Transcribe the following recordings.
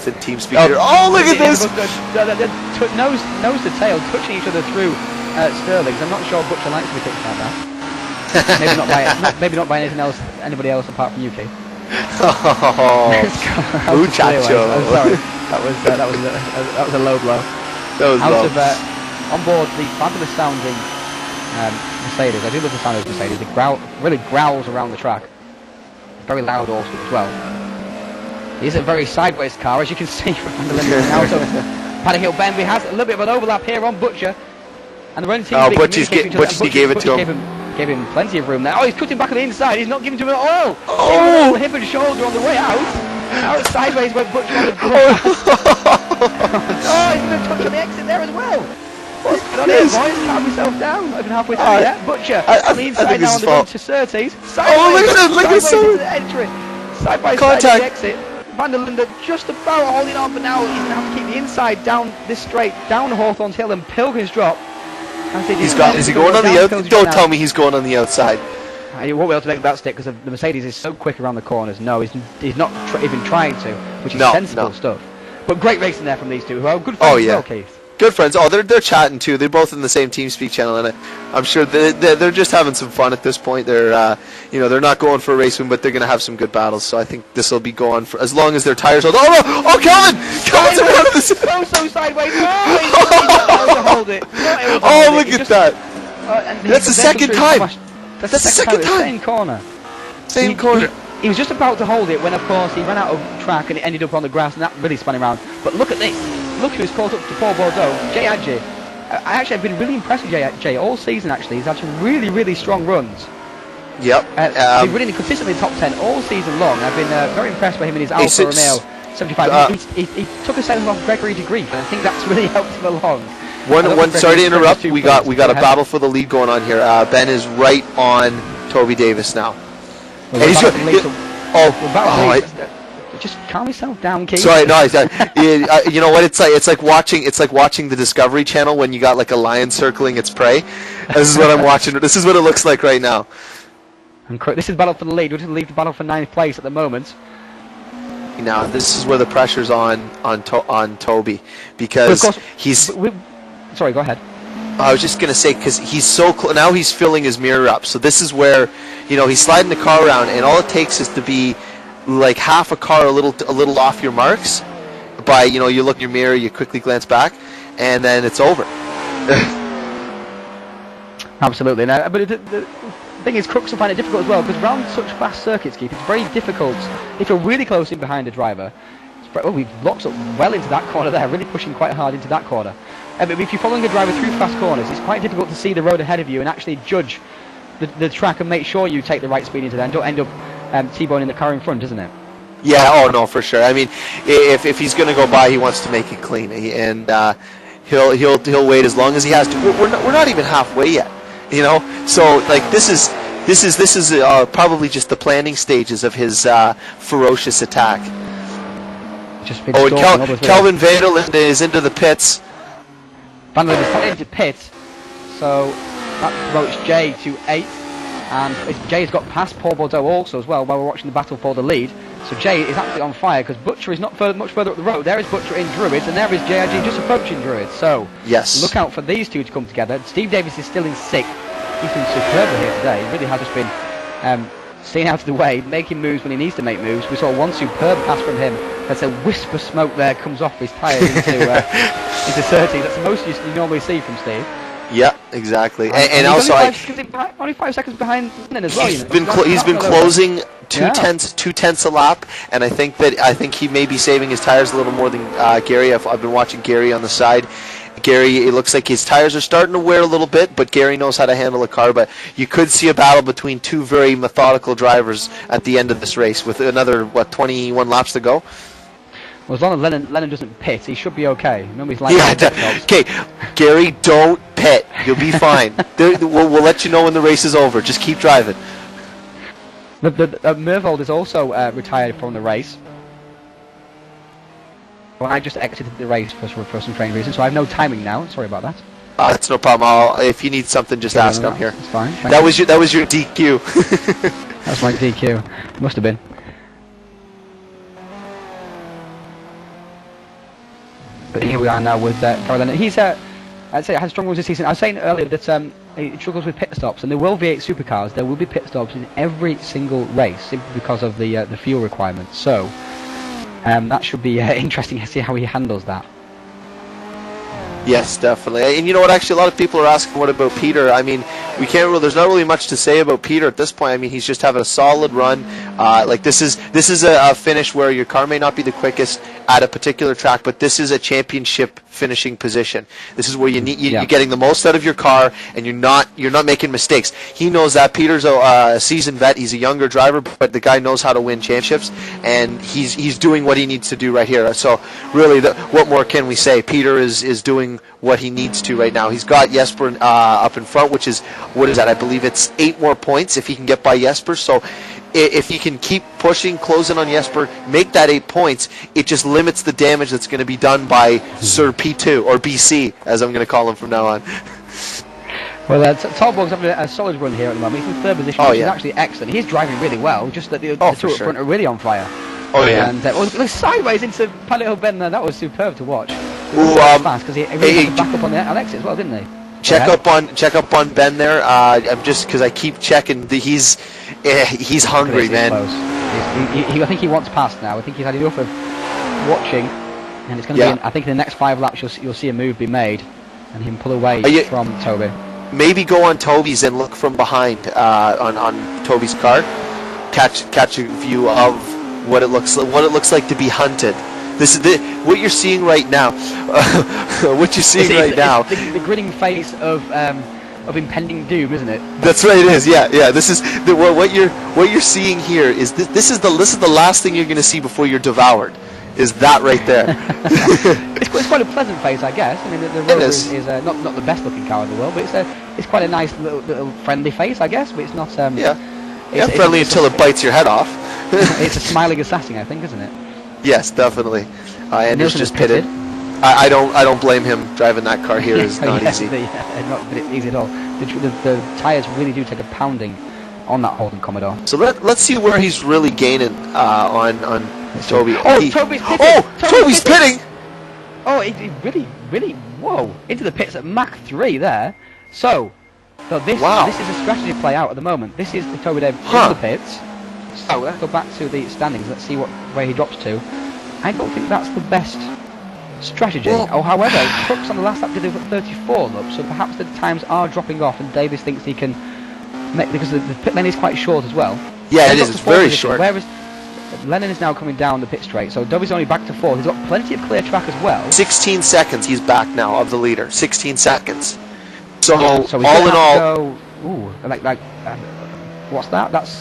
in TeamSpeak here. Oh, look at this! Nose to tail, touching each other through Sterling's. I'm not sure Butcher likes to be touched like that. maybe not by anything else, anybody else apart from UK. Oh, muchacho! I'm sorry, that was a low blow. That was low. On board the fabulous sounding Mercedes. I do love the sound of this Mercedes. It really growls around the track. Very loud also as well. It is a very sideways car, as you can see from the limit now. So Paddock Hill Bend, we have a little bit of an overlap here on Butcher, and the running team. Butcher gave it to him. Gave him plenty of room there. Oh, he's cutting back on the inside. He's not giving to him at all. Oh! Hip and shoulder on the way out. Out sideways went Butcher on the grass. Oh, he's going to touch on the exit there as well. What's going on here, boys? Calm yourself down. Not even halfway through yet. Butcher on the inside now on the road to Surtees. Oh, look at him! Look at him! The entry. Side by side the exit. Van der Linde just about holding on, but now he's going to have to keep the inside down this straight, down Hawthorne's Hill and Pilgrim's Drop. Is he going on the outside? Don't tell me he's going on the outside. He won't be able to make that stick because the Mercedes is so quick around the corners. No, he's not even trying to, which is sensible stuff. But great racing there from these two, who are good friends as well, Keith. Good friends. Oh, they're chatting too. They're both in the same TeamSpeak channel, and I'm sure they're just having some fun at this point. They're they're not going for a race win, but they're going to have some good battles. So I think this will be going for as long as their tires hold. Oh no! Oh, Calvin's in front of this. So sideways. No, he's not able to hold it. Oh, look at that! That's the second time. That's the second time. Same corner. Same corner. He was just about to hold it when, of course, he ran out of track and it ended up on the grass, and that really spun him around. But look at this. Look who's caught up to Paul Bordeaux. Jay Adjei. I've been really impressed with Jay all season, actually. He's had some really, really strong runs. Yep. He's been running consistently top 10 all season long. I've been very impressed by him in his Alfa Romeo 75. He took a second off Gregory de Grief, and I think that's really helped him along. Sorry to interrupt. We got a battle for the lead going on here. Ben is right on Toby Davis now. Just calm yourself down, Keith. Sorry, no. You know what? It's like watching the Discovery Channel when you got like a lion circling its prey. This is what I'm watching. This is what it looks like right now. This is battle for the lead. We're going to leave the battle for 9th place at the moment. Now this is where the pressure's on Toby, because he's. Sorry, go ahead. I was just gonna say, because he's so close now, he's filling his mirror up. So this is where, he's sliding the car around, and all it takes is to be like half a car a little off your marks. By you look in your mirror, you quickly glance back, and then it's over. Absolutely. Now, but the thing is, crooks will find it difficult as well, because around such fast circuits, Keith, it's very difficult if you're really close in behind a driver. We've locked up well into that corner there, really pushing quite hard into that corner. But if you're following a driver through fast corners, it's quite difficult to see the road ahead of you and actually judge the track and make sure you take the right speed into there and don't end up T-boning the car in front, isn't it? Yeah, oh no, for sure. I mean, if he's going to go by, he wants to make it clean, and he'll wait as long as he has to. We're not even halfway yet, So like this is probably just the planning stages of his ferocious attack. And Kelvin Van der Linde is into the pits. Van der Linde is into pit, so that promotes Jay to 8th, and Jay's got past Paul Bordeaux also as well while we're watching the battle for the lead. So Jay is absolutely on fire, because Butcher is not much further up the road. There is Butcher in Druids, and there is JIG just approaching Druids. So yes, look out for these two to come together. Steve Davis is still in 6th. He's been superb here today. He really has just been staying out of the way, making moves when he needs to make moves. We saw one superb pass from him. There's a wisp of smoke there comes off his tyres into 30. That's the most you normally see from Steve. Yeah, exactly. And also, only 5 seconds behind as well. He's been closing two tenths a lap, and I think he may be saving his tires a little more than Gary. I've been watching Gary on the side. Gary, it looks like his tires are starting to wear a little bit, but Gary knows how to handle a car. But you could see a battle between two very methodical drivers at the end of this race, with another 21 laps to go. Well, as long as Lennon doesn't pit, he should be okay. Remember, he's okay, Gary, don't pit. You'll be fine. We'll let you know when the race is over. Just keep driving. Mervold is also retired from the race. Well, I just exited the race for some training reasons, so I have no timing now. Sorry about that. That's no problem. If you need something, just ask. I'm here. It's fine. That was your DQ. That's my DQ. Must have been. But here we are now with Carolina. He's, I'd say, had strong runs this season. I was saying earlier that he struggles with pit stops, and there will V8 supercars. There will be pit stops in every single race simply because of the fuel requirements. So that should be interesting to see how he handles that. Yes, definitely. And you know what? Actually, a lot of people are asking, what about Peter? I mean, we can't really. There's not really much to say about Peter at this point. I mean, he's just having a solid run. Like this is a finish where your car may not be the quickest at a particular track, but this is a championship finishing position. This is where you're getting the most out of your car, and you're not making mistakes. He knows that. Peter's a seasoned vet. He's a younger driver, but the guy knows how to win championships, and he's doing what he needs to do right here. So really, what more can we say? Peter is doing what he needs to right now. He's got Jesper up in front, which is, what is that? I believe it's 8 more points if he can get by Jesper. So if he can keep pushing, closing on Jesper, make that 8 points, it just limits the damage that's going to be done by Sir P2, or BC, as I'm going to call him from now on. Well, Talbot's having a solid run here at the moment. He's in third position, which is actually excellent. He's driving really well, just that the two up front are really on fire. Oh, yeah. And sideways into Paddock Hill Bend there, that was superb to watch. Fast, because he really had to back up on exit as well, didn't he? Check up on Ben there. I'm just, because I keep checking. He's hungry, man. I think he wants past now. I think he's had enough of watching, and it's going to be. I think in the next 5 laps you'll see a move be made, and him pull away from Toby. Maybe go on Toby's and look from behind on Toby's car. Catch a view of what it looks like to be hunted. This is what you're seeing right now. The grinning face of impending doom, isn't it? That's right. It is. Yeah. This is what you're seeing here. Is this is the last thing you're going to see before you're devoured. Is that right there? It's quite a pleasant face, I guess. I mean, the Rover is not the best looking car in the world, but it's quite a nice little friendly face, I guess. But it's not. It's friendly until it bites your head off. It's a smiling assassin, I think, isn't it? Yes, definitely. Anders just pitted. I don't blame him. Driving that car here is not easy. Not easy at all. The tyres really do take a pounding on that Holden Commodore. So let's see where he's really gaining on Toby. Toby's pitting! Oh, he really, whoa, into the pits at Mach 3 there. So this is a strategy play out at the moment. This is Toby Dave in the pits. So let's go back to the standings. Let's see where he drops to. I don't think that's the best strategy. However, Crooks on the last lap did 34 loops, so perhaps the times are dropping off, and Davis thinks he can make, because the pit lane is quite short as well. Yeah, it is. It's very short. Whereas Lennon is now coming down the pit straight, so Dobby's only back to 4th. He's got plenty of clear track as well. 16 seconds he's back now of the leader. 16 seconds. So all in all, what's that? That's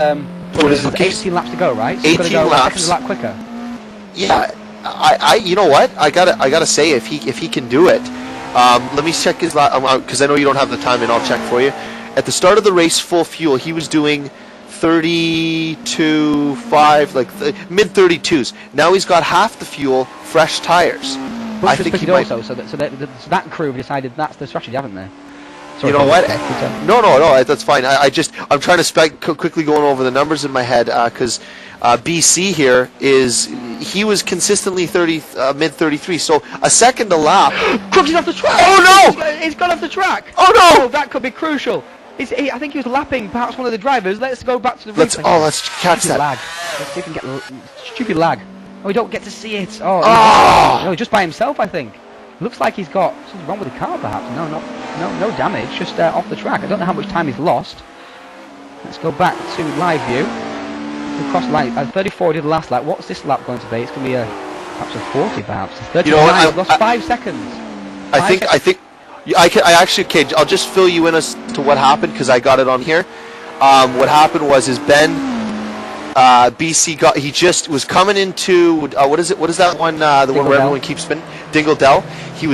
what is it? 18 laps to go, right? So 18 laps. A lap quicker. Yeah, I you know what? I gotta say, if he can do it, let me check his lap, because I know you don't have the time, and I'll check for you. At the start of the race, full fuel, he was doing 32.5, like mid 32s. Now he's got half the fuel, fresh tires. I think he might. So that crew have decided that's the strategy, haven't they? Sorry, you know what? No, that's fine. I'm trying to quickly going over the numbers in my head, because BC here he was consistently mid 33, so a second a lap. Crooks is off the track. Oh no! He's gone off the track. Oh no! Oh, that could be crucial. I think he was lapping perhaps one of the drivers. Let's go back to the replay. Let's catch that. Lag. Let's see if we can get stupid lag. Oh, we don't get to see it. No, just by himself, I think. Looks like he's got something wrong with the car, perhaps. No damage, just off the track. I don't know how much time he's lost. Let's go back to live view. Across the line, 34 did the last lap. What's this lap going to be? It's going to be perhaps a 40, perhaps. 39. You know what? I've lost 5 seconds. I think I'll just fill you in as to what happened, because I got it on here. What happened was Ben BC he just was coming into what is that one, the one where everyone keeps spinning, Dingle Dell. He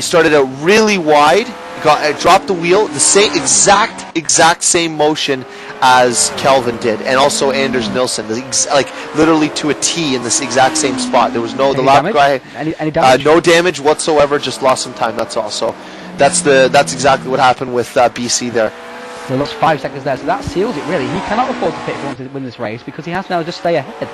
started out really wide, dropped the wheel, the same exact same motion as Kelvin did, and also Anders Nilsson, like literally to a T in this exact same spot. There was no damage whatsoever, just lost some time, that's all. So that's exactly what happened with BC there. He lost 5 seconds there, so that seals it really. He cannot afford to pit if he wants to win this race, because he has to now just stay ahead.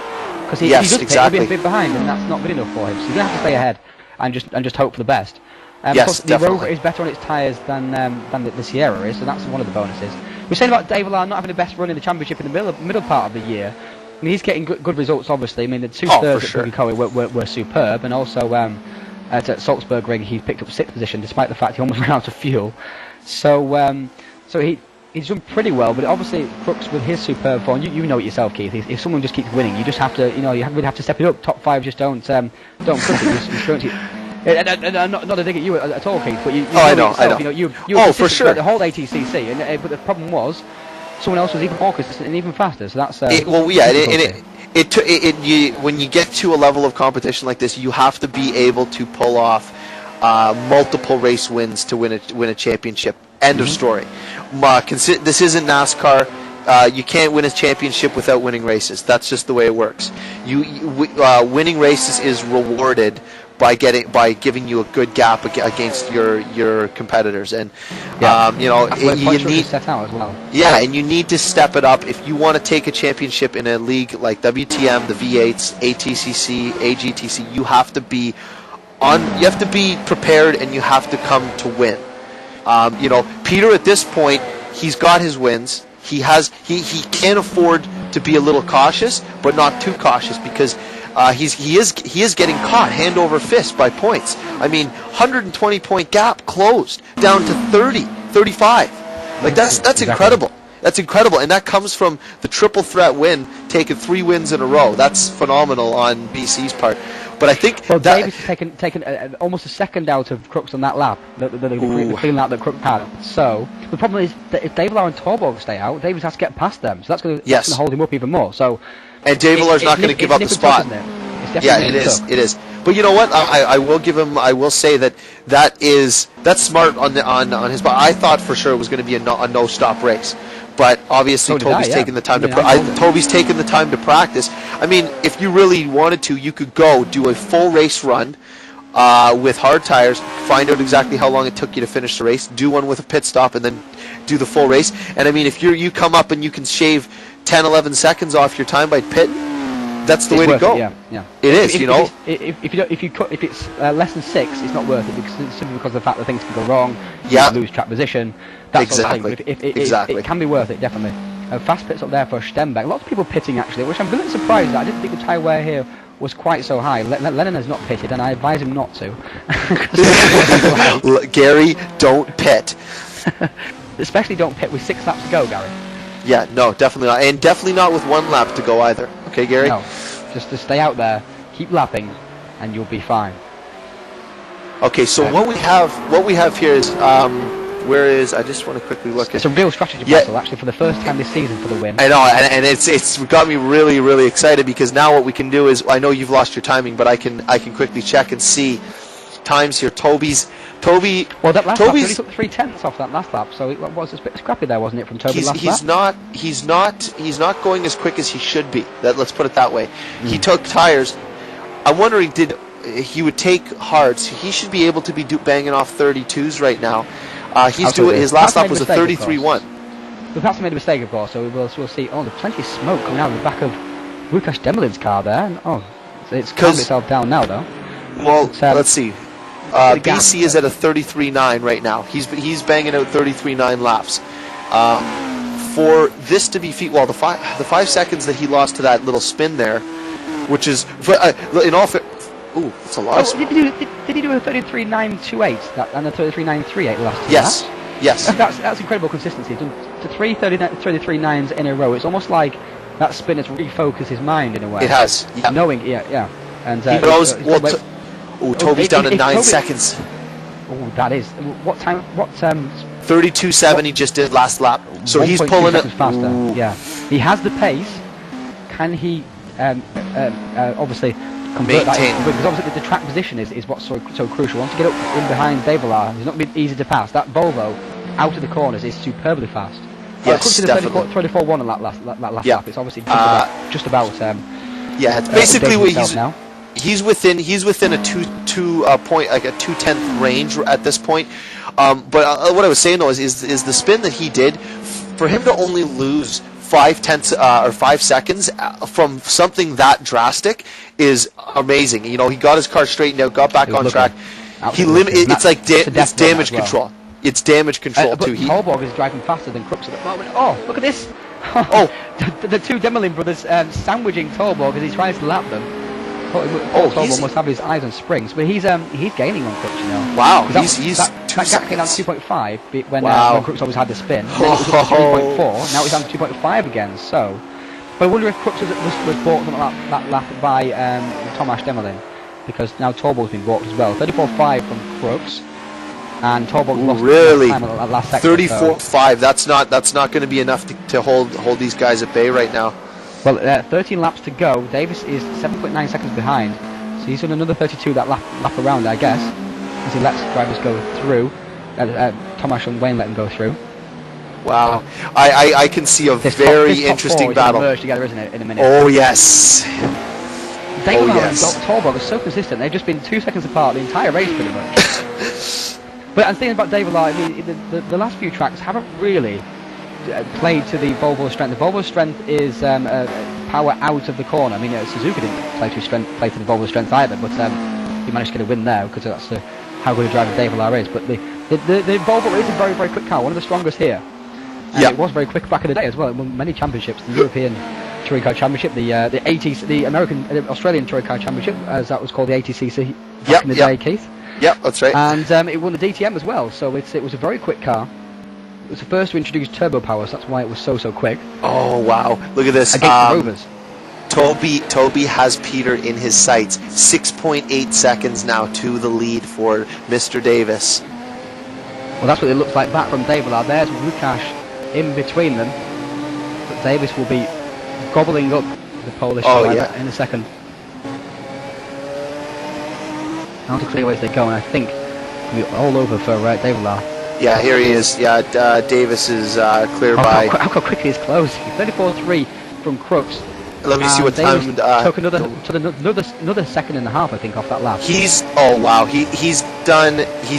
Because if he does pit, he'll be a bit behind, and that's not good enough for him. So he's going to have to stay ahead. and just hope for the best. Yes, of course, definitely. the Rover is better on its tyres than the Sierra is, so that's one of the bonuses. We're saying about Dave Allard not having the best run in the championship in the middle part of the year. I mean, he's getting good results, obviously. I mean, the two thirds at Bugakoi were superb, and also at Salzburg Ring he picked up 6th position, despite the fact he almost ran out of fuel. So he's done pretty well, but obviously Crooks with his superb form. You know it yourself, Keith. If someone just keeps winning, you just have to, you really have to step it up. Top 5 just don't cook it. And not a dig at you at all, Keith, but you I know know. yourself, you were for sure. The whole ATCC, but the problem was someone else was even more consistent and even faster. So that's when you get to a level of competition like this, you have to be able to pull off multiple race wins to win a championship. End of story. This isn't NASCAR. You can't win a championship without winning races. That's just the way it works. Winning races is rewarded by giving you a good gap against your competitors, and you need set out as well. Yeah, and you need to step it up if you want to take a championship in a league like WTM, the V8s, ATCC, AGTC. You have to be prepared, and you have to come to win. Peter at this point, he's got his wins. He can't afford to be a little cautious, but not too cautious, because he is getting caught hand over fist by points. I mean, 120 point gap closed down to 35. Like that's incredible. That's incredible, and that comes from the triple threat win, taking 3 wins in a row. That's phenomenal on BC's part. But I think Davis has taken almost a second out of Crooks on that lap, the clean lap that Crooks had. So the problem is that if Dave Allard and Torborg stay out, Davis has to get past them. So that's going to hold him up even more. So. And Dave Allard's not going to give up the spot. It is. But you know what? I will give him. I will say that's smart on his part. I thought for sure it was going to be a no stop race, but obviously Toby's taking the time Toby's taking the time to practice. I mean, if you really wanted to, you could go do a full race run with hard tires, find out exactly how long it took you to finish the race, do one with a pit stop, and then do the full race. And I mean, if you come up and you can shave 10, 11 seconds off your time by pitting, that's the way to go. It is. If it's less than 6, it's not worth it, simply because of the fact that things can go wrong. You lose track position. That sort of thing. But it can be worth it, definitely. Fast pits up there for Stembeck. Lots of people pitting actually, which I'm a bit surprised at. I didn't think the tyre wear here was quite so high. Lennon has not pitted, and I advise him not to. Gary, don't pit. Especially don't pit with 6 laps to go, Gary. Yeah, no, definitely not, and definitely not with 1 lap to go either. Okay, Gary? No, just to stay out there, keep lapping, and you'll be fine. Okay, so what we have here is I just want to quickly look. It's a real strategy battle, actually, for the first time this season for the win. I know, and it's got me really, really excited, because now what we can do is, I know you've lost your timing, but I can quickly check and see times here. Well, that last lap really took 3/10 off that last lap, so it was a bit scrappy there, wasn't it, from Toby last lap? He's not going as quick as he should be. Let's put it that way. He took tires. I'm wondering, he would take hards. He should be able to be banging off 32s right now. His last lap was a 33.1. We've perhaps made a mistake, of course, so we'll see. Oh, there's plenty of smoke coming out of the back of Łukasz Demelin's car there. And, it's calmed itself down now, though. Well, let's see. BC is at a 33.9 right now. He's banging out 33.9 laps. For this to be the 5 seconds that he lost to that little spin there, which is in all fair. Ooh, that's a lot. Did he do a 33.928 and a 33.938 last year? Yes. That's incredible consistency. He's done to 33.9s in a row. It's almost like that spin has refocused his mind in a way. It has. Yeah. Knowing, and he knows. Toby's down to 9 seconds. Oh, that is. What time? 32.7 he just did last lap. So he's pulling it faster. Ooh. Yeah, he has the pace. Can he obviously convert maintain that? Because obviously the track position is what's so crucial. Once you get up in behind Dave Allard, it's not going to be easy to pass. That Volvo out of the corners is superbly fast. Yes, definitely. 34.1 on that last lap. It's obviously just about. It's basically what he's now. He's within a 2/10 range at this point. But what I was saying though is the spin that he did, for him to only lose 5 seconds from something that drastic is amazing. You know, he got his car straightened out, got back on track. It's like it's damage control. It's damage control but too. Tolborg is driving faster than Crooks at the moment. Oh, look at this! the two Demolin brothers sandwiching Tolborg as he tries to lap them. Tolborg must have his eyes on springs, but he's gaining on Crooks, you know. Wow, that gap came down to 2.5 when Crooks always had the spin. Then it was up to 3.4. Now he's down to 2.5 again. So, but I wonder if Crooks was bought on that lap by Tomasz Demolin, because now Tolborg's been bought as well. 34.5 from Crooks. And Tolborg lost time at the last second. 34.5. That's not going to be enough to hold these guys at bay right now. Well, 13 laps to go. Davis is 7.9 seconds behind, so he's done another 32 that lap around, I guess, as he lets drivers go through. Tomasz and Wayne let him go through. Wow, I can see a very interesting battle. Merge together, isn't it? In a minute. Oh yes. Davis and Tolborg are so consistent. They've just been 2 seconds apart the entire race, pretty much. But I'm thinking about David Lar, I mean, the last few tracks haven't really played to the Volvo's strength. The Volvo's strength is power out of the corner. I mean, Suzuka didn't play to the Volvo's strength either, but he managed to get a win there because that's how good a driver David Lar is. But the Volvo is a very, very quick car, one of the strongest here. And it was very quick back in the day as well. It won many championships, the European Touring Car Championship, the ATC, the Australian Touring Car Championship, as that was called, the ATCC back in the day, Keith. Yep, that's right. And it won the DTM as well, so it was a very quick car. It was the first to introduce turbo power, so that's why it was so quick. Oh wow! Look at this. Against the Rovers. Toby has Peter in his sights. 6.8 seconds now to the lead for Mr. Davis. Well, that's what it looks like back from David. There's Lukasz in between them, but Davis will be gobbling up the Polish driver in a second. How to clear ways they go, and I think it'll be all over for David Lar. Yeah, here he is. Yeah, Davis is clear by. How quickly he's closing. 34.3 from Crooks. Let me see what Davis time. Took another second and a half, I think, off that lap. He's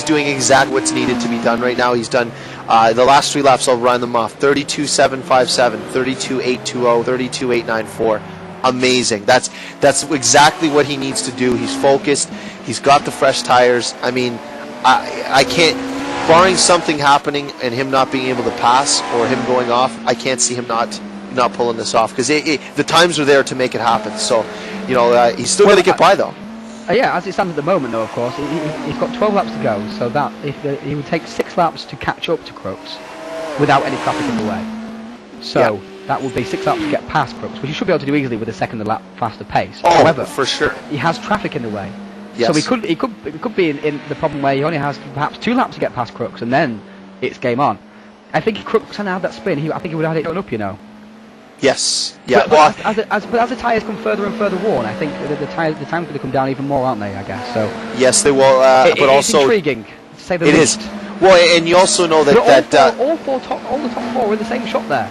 doing exactly what's needed to be done right now. He's done the last 3 laps. I'll run them off: 32.757, 32.820, 32.894. Amazing. That's exactly what he needs to do. He's focused. He's got the fresh tires. I mean, I can't, barring something happening and him not being able to pass or him going off, I can't see him not pulling this off, because the times are there to make it happen. So, you know, he's still going to get by though. Yeah, as it stands at the moment, though, of course, he's got 12 laps to go. So that he would take 6 laps to catch up to Crooks without any traffic in the way. So. That would be 6 laps to get past Crooks, which he should be able to do easily with a second lap faster pace. However, for sure, he has traffic in the way. Yes. So it could be in the problem where he only has perhaps 2 laps to get past Crooks, and then it's game on. I think if Crooks hadn't had that spin, I think he would have had it done up, you know. Yes. Yeah. But as the tyres come further and further worn, I think the time's going to come down even more, aren't they? I guess so. Yes, they will. But also, it's intriguing, to say the least. It is. Well, and you also know that all the top 4 were in the same shot there.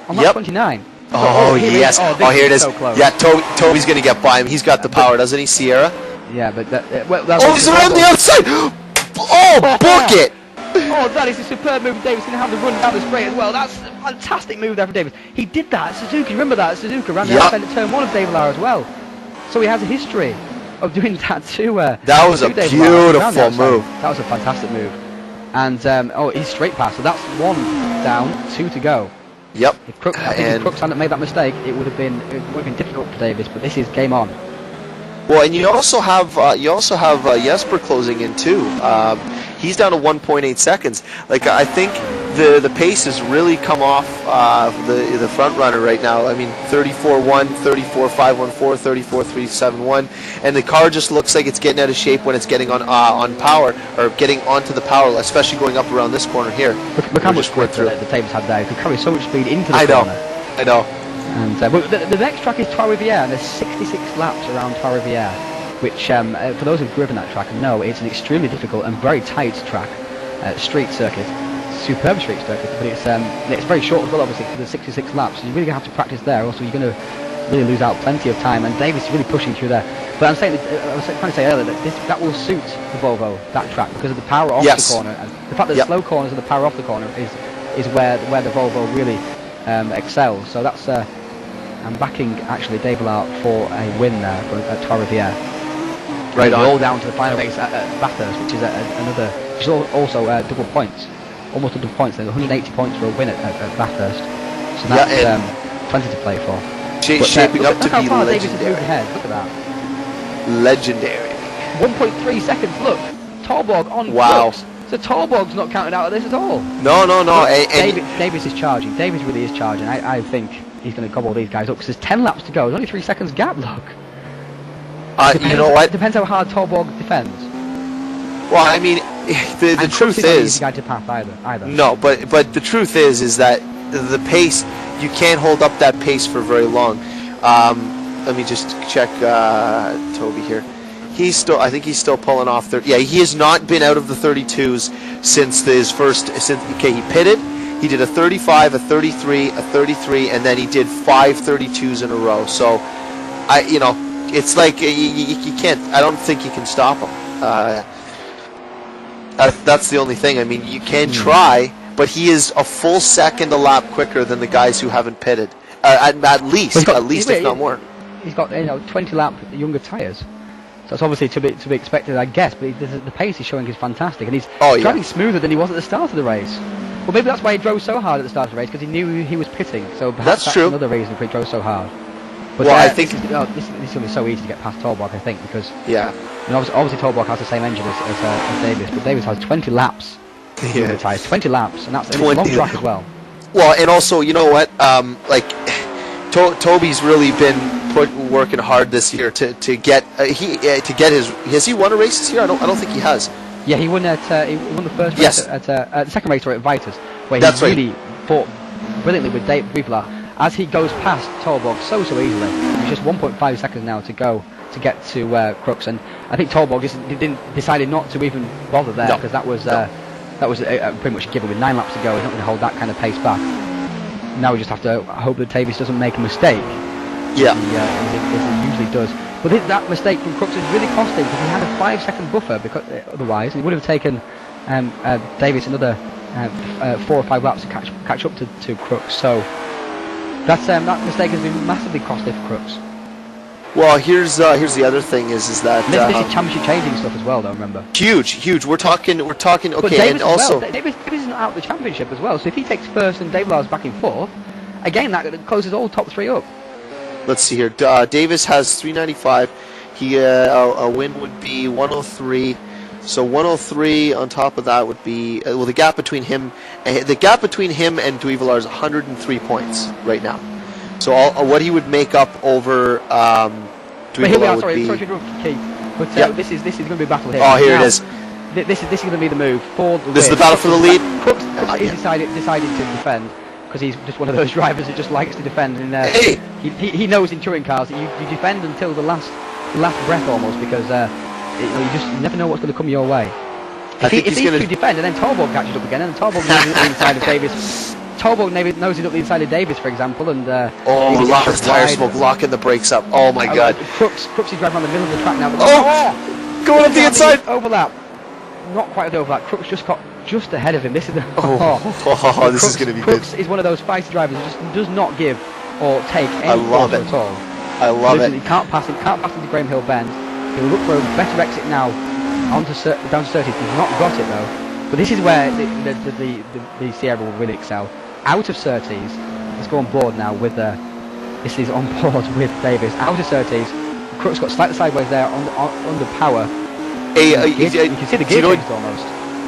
On lap 29. Oh, yes. Here it is. So close. Yeah, Toby's going to get by him. He's got the power, doesn't he, Sierra? Yeah, but he's around the outside! Oh, book it! Oh, that is a superb move. Davis going to have the run down the straight as well. That's a fantastic move there for Davis. He did that at Suzuka. Remember that? Suzuka ran the outside at turn 1 of David Lar as well. So he has a history of doing that too. That was a beautiful move. That was a fantastic move. And, he's straight past. So that's 1 down, 2 to go. Yep. If Crooks hadn't made that mistake, it would have been difficult for Davis. But this is game on. Well, and you also have Jesper closing in too. He's down to 1.8 seconds. Like, I think the pace has really come off the front runner right now. I mean, 34.1, 34.514, 34.371, and the car just looks like it's getting out of shape when it's getting on power, or getting onto the power, especially going up around this corner here. Look how much grip the Davis had there. He could carry so much speed into the corner. I know. And the next track is Trois Rivières, and there's 66 laps around Trois Rivières, which, for those who've driven that track, know it's an extremely difficult and very tight track, street circuit, superb street circuit, but it's very short as well, obviously, for the 66 laps. So you're really going to have to practice there. Also, you're going to really lose out plenty of time, and Davis is really pushing through there. But I was trying to say earlier that that will suit the Volvo, that track, because of the power off the corner, and the fact that the slow corners and the power off the corner is where the Volvo really excel. So that's I'm backing actually Dave Lart for a win there at Trois Rivières. Right on. All down to the final race at Bathurst, which is another, which is also double points, almost double points. There's 180 points for a win at Bathurst. So that's 20 to play for. Shaping up to be legendary. Ahead. Look at that. Legendary. 1.3 seconds. Look, Torborg on. Wow. Crooks. So Torborg's not counted out of this at all. No. Davis is charging. Davis really is charging. I think he's going to gobble these guys up because there's 10 laps to go. There's only 3 seconds gap. Look. You know what? Depends how hard Torborg defends. Well, I mean, the truth is, not an easy guy to pass either. No, but the truth is that the pace, you can't hold up that pace for very long. Let me just check Toby here. I think he's still pulling off 30. Yeah, he has not been out of the 32s since he pitted. He did a 35, a 33, a 33, and then he did 5 32s in a row. So, it's like you can't. I don't think you can stop him. That's the only thing. I mean, you can try, but he is a full second a lap quicker than the guys who haven't pitted. At least, if not more. He's got 20 lap younger tyres. So it's obviously to be expected, I guess. But the pace he's showing is fantastic, and he's driving smoother than he was at the start of the race. Well, maybe that's why he drove so hard at the start of the race, because he knew he was pitting. So perhaps that's true. Another reason for he drove so hard. But I think this is going to be so easy to get past Torborg, I think, because obviously Torborg has the same engine as Davis, but Davis has 20 laps. 20 laps, and that's a long track as well. Well, and also, you know what? Toby's really been working hard this year to get his. Has he won a race this year? I don't think he has. Yeah, he won the first race at the second race at Vitus, where he really fought brilliantly with Bivla. As he goes past Torborg so easily, it's just 1.5 seconds now to go to get to Crooks, and I think Torborg decided not to even bother there because that was pretty much a given with 9 laps to go. He's not going to hold that kind of pace back. Now we just have to hope that Davis doesn't make a mistake. Yeah, as he usually does. But that mistake from Crooks has really cost him because he had a 5-second buffer. Because otherwise, it would have taken Davis another 4 or 5 laps to catch up to Crooks. So that mistake has been massively costly for Crooks. Well, here's the other thing is that this is championship changing stuff as well, though. Remember, huge. We're talking. Okay, but Davis and also Davis is not out of the championship as well. So if he takes first and Dave Lars back in fourth, again that closes all top 3 up. Let's see here. Davis has 395. A win would be 103. So 103 on top of that would be the gap between him and Duivelar is 103 points right now. So what he would make up over Duivelar would be. Sorry, but this is going to be a battle here. Oh, here it is. This is going to be the move for the. This is the battle for the lead. Crooks decided to defend. Because he's just one of those drivers that just likes to defend, and he knows in touring cars that you defend until the last breath almost, because you never know what's going to come your way. If these two defend and then Torborg catches up again, and Torborg knows it up the inside of Davis. Torborg knows it up the inside of Davis, for example, and lots of tire smoke, locking the brakes up. Oh my God! Crooks is driving around the middle of the track now. Going up the inside. Overlap. Not quite an overlap. Crooks just got just ahead of him. This is this is going to be Crooks good. is one of those feisty drivers who just does not give or take any quarter at all. I love it. He can't pass into Graham Hill Bend. He'll look for a better exit now down to 30. He's not got it though. But this is where the Sierra will really excel. Out of Surtees. Let's go on board now with this is on board with Davis. Out of Surtees. Crooks got slightly sideways there under power. You can see the gear change almost.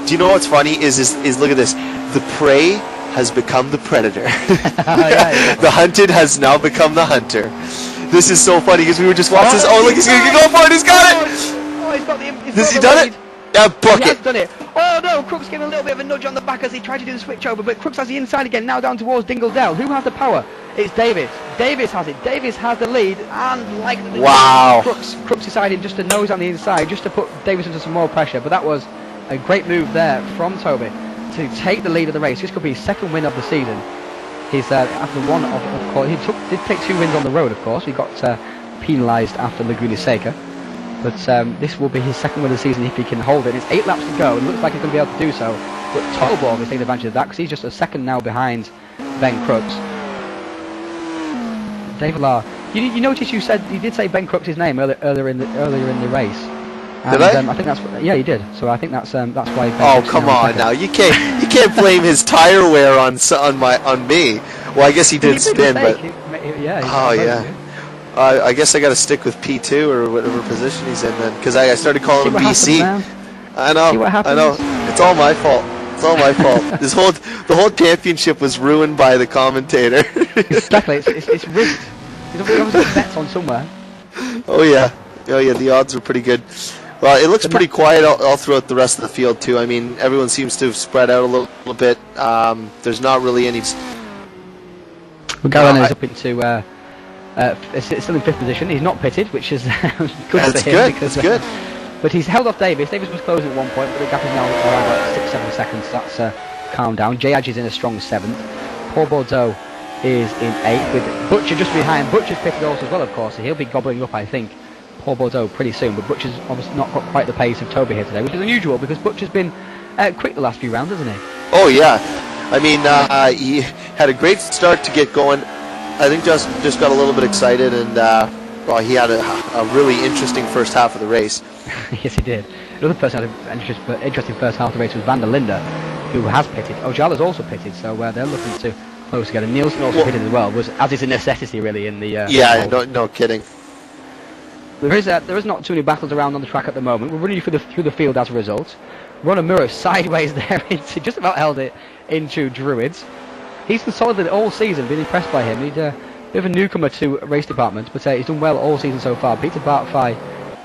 Do you know what's funny is look at this. The prey has become the predator. The hunted has now become the hunter. This is so funny because we were just watching this. Oh, look, he's going to go for it. He's got it. Oh, he's got the. Has he done it? Yeah, book it. He has done it. Oh no, Crooks gave him a little bit of a nudge on the back as he tried to do the switch over, but Crooks has the inside again, now down towards Dingledell. Who has the power? It's Davis. Davis has it. Davis has the lead, and Crooks decided just to nose on the inside, just to put Davis into some more pressure. But that was a great move there from Toby to take the lead of the race. This could be his second win of the season. He's after one of course he did take 2 wins on the road. Of course, he got penalised after Laguna Seca. But this will be his second win of the season if he can hold it. It's 8 laps to go. It looks like he's going to be able to do so. But Torborg is taking advantage of that because he's just a second now behind Ben Crooks. David Lahr. You notice you did say Ben Crooks' name earlier in the race. And, did I? I think that's yeah, you did. So I think that's why. Ben Oh, Crooks come now on now. You can't blame his tire wear on me. Well, I guess he did spin, but oh yeah. I guess I got to stick with P2 or whatever position he's in then, because I started calling him BC. I know. I know. It's all my fault. It's all my fault. The whole championship was ruined by the commentator. Exactly. It's rigged. He's obviously got bets on somewhere. Oh yeah. The odds are pretty good. Well, it looks pretty quiet all throughout the rest of the field too. I mean, everyone seems to have spread out a little bit. There's not really any. Garland is up into. Still in 5th position. He's not pitted, which is good for him. That's good. But he's held off Davis. Davis was closing at one point, but the gap is now around about 6-7 seconds. That's calmed down. J-Adge is in a strong 7th. Paul Bordeaux is in 8th, with Butcher just behind. Butcher's pitted also as well, of course, so he'll be gobbling up, I think, Paul Bordeaux pretty soon. But Butcher's obviously not got quite the pace of Toby here today, which is unusual because Butcher's been quick the last few rounds, hasn't he? Oh yeah. I mean, he had a great start to get going. I think just got a little bit excited, and he had a really interesting first half of the race. Yes, he did. Another person who had an interesting first half of the race was Van der Linde, who has pitted. Ojala's also pitted, so they're looking to close together. Nielsen also pitted as well, as is a necessity really in the. No kidding. There is not too many battles around on the track at the moment. We're running through the field as a result. Ronald Muro sideways there into just about held it into Druids. He's been solid all season, been impressed by him. He's a bit of a newcomer to race department, but he's done well all season so far. Peter Bartfai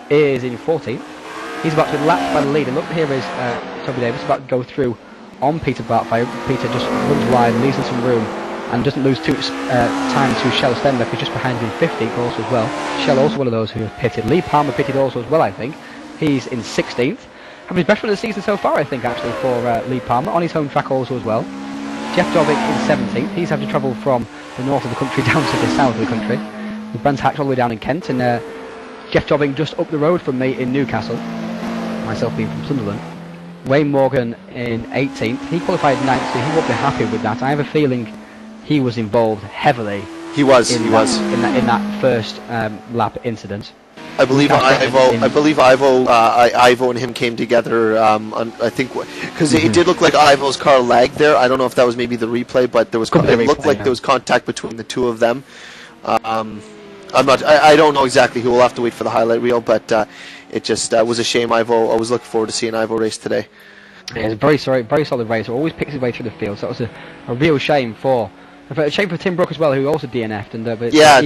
is in 14th. He's about to be lapped by the leader. Look, here is Toby Davis about to go through on Peter Bartfai. Peter just runs wide, leaves him some room, and doesn't lose too time to Shell Stenbeck, who's just behind him in 15th also as well. Shell also one of those who have pitted. Lee Palmer pitted also as well, I think. He's in 16th. Having his best run of the season so far, I think, actually, for Lee Palmer, on his home track also as well. Jeff Dovick in 17th. He's having to travel from the north of the country down to the south of the country. With Brands Hatch all the way down in Kent, and Jeff Dobbing just up the road from me in Newcastle, myself being from Sunderland. Wayne Morgan in 18th. He qualified 9th, so he won't be happy with that. I have a feeling he was involved heavily. He was in that first lap incident. I believe Ivo and him came together. I think because it did look like Ivo's car lagged there. I don't know if that was maybe the replay, but there was it looked like there was contact between the two of them. I don't know exactly who. We'll have to wait for the highlight reel, but it just was a shame. Ivo. I was looking forward to seeing Ivo race today. Yeah, it's a very solid racer. Always picks his way through the field. So that was a real shame for Tim Brook as well, who also DNF'd. And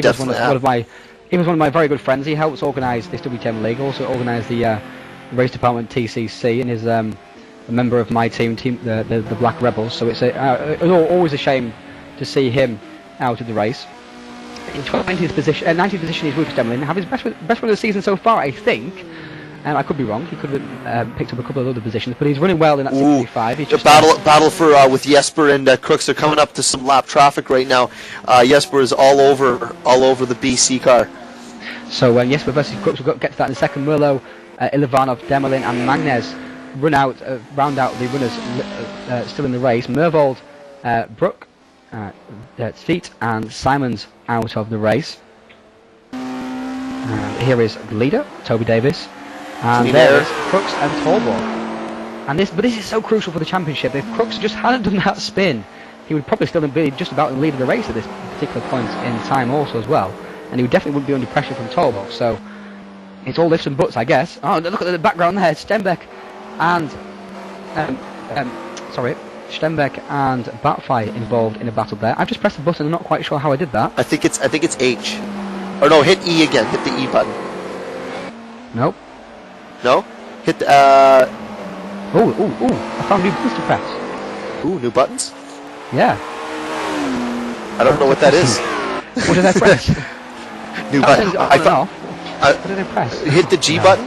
definitely. He was one of my very good friends. He helps organise this WTM league, also organised the race department TCC, and is a member of my team, the Black Rebels. So it's always a shame to see him out of the race. In 19th position is Rufus Demlin. Have his best run of the season so far, I think. And I could be wrong. He could have picked up a couple of other positions, but he's running well in that 65. The battle for with Jesper and Crooks are coming up to some lap traffic right now. Jesper is all over the BC car. So Jesper versus Crooks, we'll get to that in a second. Merlot, Ilivanov, Demelin and Magnez round out the runners still in the race. Mervold, Brook, Feet and Simons out of the race. And here is the leader, Toby Davis. And there is Crooks and Torborg. But this is so crucial for the championship. If Crooks just hadn't done that spin, he would probably still be just about in the lead of the race at this particular point in time also as well. And he would definitely wouldn't be under pressure from Torborg. So it's all lifts and buts, I guess. Oh, look at the background there. Stenbeck and Stenbeck and Batfai involved in a battle there. I've just pressed the button. I'm not quite sure how I did that. I think it's H. Or no, hit E again. Hit the E button. Nope. No? Hit the I found new buttons to press. Ooh, new buttons? Yeah. I don't know what that is. What did I press? New button. What did I press? Hit the G button.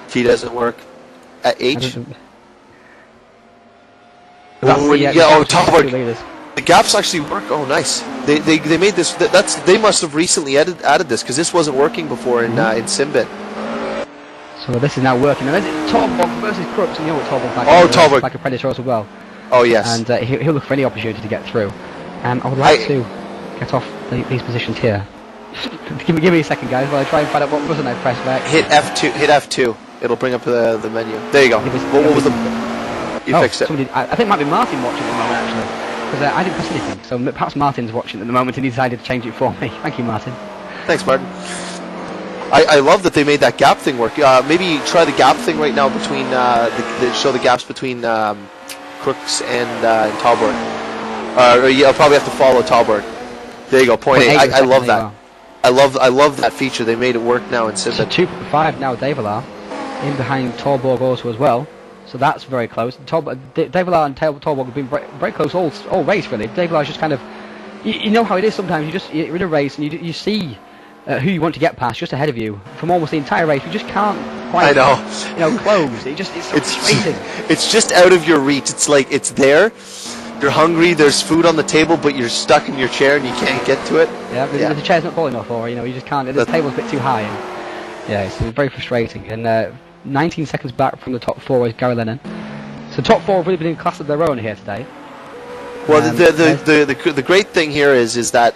G doesn't work. At H. The gaps actually work. Oh, nice. They made this. They must have recently added this because this wasn't working before in Simbit. So this is now working. And there's Torborg versus Crooks, and you know what Torborg's like. Torborg, like a predator as well. Oh yes. And he'll look for any opportunity to get through. I would like to get off these positions here. give me a second, guys, while I try and find out what button I pressed back. Hit F2. Hit F2. It'll bring up the menu. There you go. What was the? You fixed it. I think it might be Martin watching at the moment, actually, because I didn't press anything. So perhaps Martin's watching at the moment and he decided to change it for me. Thank you, Martin. Thanks, Martin. I love that they made that gap thing work. Maybe try the gap thing right now between show the gaps between Crooks and Talbot. I'll probably have to follow Talbot. There you go. Point 8. I love that. I love that feature. They made it work now in Sim. So 2.5 now. Davilar in behind Torborg also as well. So that's very close. Davilar and Torborg have been very close all race really. Davilar's just kind of, you know how it is sometimes. You're in a race and you see who you want to get past just ahead of you from almost the entire race. You just can't quite. I know. Close. It's so frustrating. It's just out of your reach. It's like it's there. You're hungry. There's food on the table, but you're stuck in your chair and you can't get to it. Yeah, the chair's not tall enough, or you just can't. The table's a bit too high. And, yeah, it's very frustrating. And 19 seconds back from the top 4 is Gary Lennon. So top 4 have really been in class of their own here today. Well, the great thing here is that